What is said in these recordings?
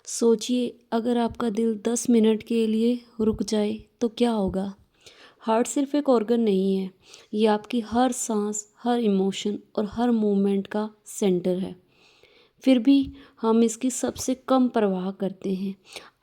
सोचिए अगर आपका दिल 10 मिनट के लिए रुक जाए तो क्या होगा। हार्ट सिर्फ एक ऑर्गन नहीं है, ये आपकी हर सांस, हर इमोशन और हर मूवमेंट का सेंटर है। फिर भी हम इसकी सबसे कम परवाह करते हैं।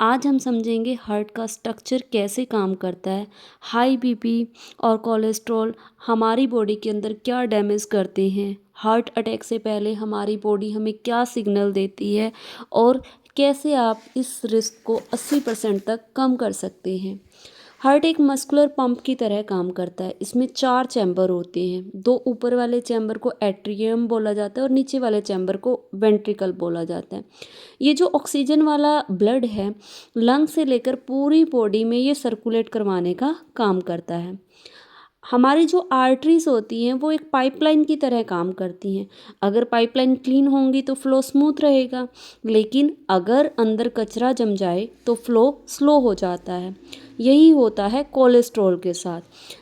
आज हम समझेंगे हार्ट का स्ट्रक्चर कैसे काम करता है, हाई बीपी और कोलेस्ट्रॉल हमारी बॉडी के अंदर क्या डैमेज करते हैं, हार्ट अटैक से पहले हमारी बॉडी हमें क्या सिग्नल देती है और कैसे आप इस रिस्क को 80% तक कम कर सकते हैं। हार्ट एक मस्कुलर पंप की तरह काम करता है। इसमें 4 चैम्बर होते हैं। 2 ऊपर वाले चैम्बर को एट्रियम बोला जाता है और नीचे वाले चैम्बर को वेंट्रिकल बोला जाता है। ये जो ऑक्सीजन वाला ब्लड है, लंग से लेकर पूरी बॉडी में ये सर्कुलेट करवाने का काम करता है। हमारी जो आर्टरीज होती हैं वो एक पाइपलाइन की तरह काम करती हैं। अगर पाइपलाइन क्लीन होंगी तो फ्लो स्मूथ रहेगा, लेकिन अगर अंदर कचरा जम जाए तो फ्लो स्लो हो जाता है। यही होता है कोलेस्ट्रॉल के साथ।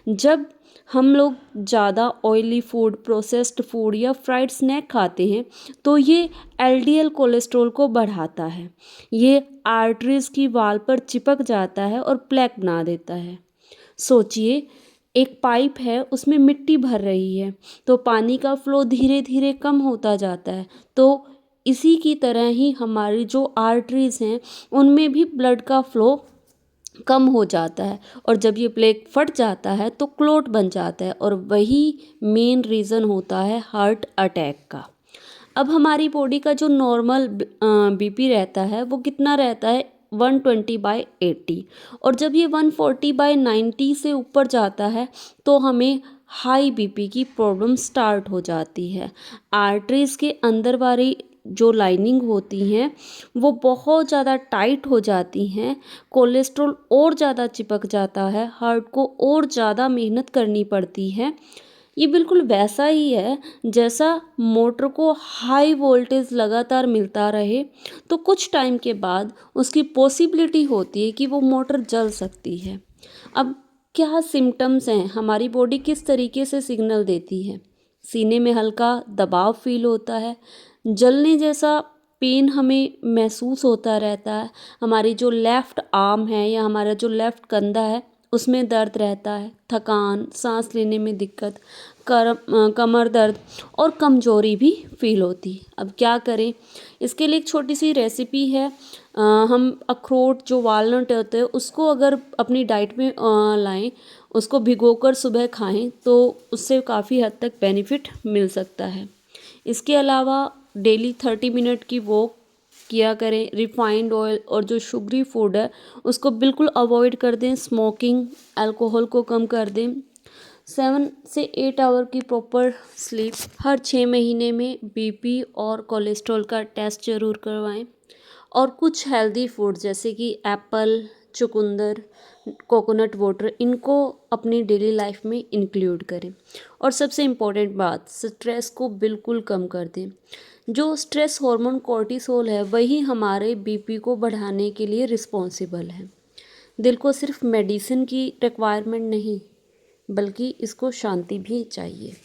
जब हम लोग ज़्यादा ऑयली फूड, प्रोसेस्ड फूड या फ्राइड स्नैक खाते हैं तो ये एलडीएल कोलेस्ट्रॉल को बढ़ाता है। ये आर्टरीज की वॉल पर चिपक जाता है और प्लेक बना देता है। सोचिए एक पाइप है, उसमें मिट्टी भर रही है तो पानी का फ्लो धीरे धीरे कम होता जाता है। तो इसी की तरह ही हमारी जो आर्टरीज हैं उनमें भी ब्लड का फ्लो कम हो जाता है और जब ये प्लेक फट जाता है तो क्लोट बन जाता है और वही मेन रीज़न होता है हार्ट अटैक का। अब हमारी बॉडी का जो नॉर्मल बीपी रहता है वो कितना रहता है, 120/80। और जब ये 140/90 से ऊपर जाता है तो हमें हाई बीपी की प्रॉब्लम स्टार्ट हो जाती है। आर्टरीज के अंदर वाली जो लाइनिंग होती हैं वो बहुत ज़्यादा टाइट हो जाती हैं, कोलेस्ट्रॉल और ज़्यादा चिपक जाता है, हार्ट को और ज़्यादा मेहनत करनी पड़ती है। ये बिल्कुल वैसा ही है जैसा मोटर को हाई वोल्टेज लगातार मिलता रहे तो कुछ टाइम के बाद उसकी पॉसिबिलिटी होती है कि वो मोटर जल सकती है। अब क्या सिम्टम्स हैं, हमारी बॉडी किस तरीके से सिग्नल देती है। सीने में हल्का दबाव फील होता है, जलने जैसा पेन हमें महसूस होता रहता है। हमारी जो लेफ़्ट आर्म है या हमारा जो लेफ़्ट कंधा है उसमें दर्द रहता है, थकान, सांस लेने में दिक्कत, कमर दर्द और कमजोरी भी फील होती है। अब क्या करें, इसके लिए एक छोटी सी रेसिपी है। हम अखरोट जो वालनट होते हैं उसको अगर अपनी डाइट में लाएं, उसको भिगोकर सुबह खाएं तो उससे काफ़ी हद तक बेनिफिट मिल सकता है। इसके अलावा डेली 30 मिनट की वॉक किया करें। रिफाइंड ऑयल और जो शुगरी फूड है उसको बिल्कुल अवॉइड कर दें। स्मोकिंग, अल्कोहल को कम कर दें। 7 से 8 आवर की प्रॉपर स्लीप। हर 6 महीने में बीपी और कोलेस्ट्रॉल का टेस्ट ज़रूर करवाएं। और कुछ हेल्दी फूड जैसे कि एप्पल, चुकंदर, कोकोनट वाटर, इनको अपनी डेली लाइफ में इंक्लूड करें। और सबसे इम्पोर्टेंट बात, स्ट्रेस को बिल्कुल कम कर दें। जो स्ट्रेस हार्मोन कॉर्टिसोल है वही हमारे बीपी को बढ़ाने के लिए रिस्पॉन्सिबल है। दिल को सिर्फ मेडिसिन की रिक्वायरमेंट नहीं, बल्कि इसको शांति भी चाहिए।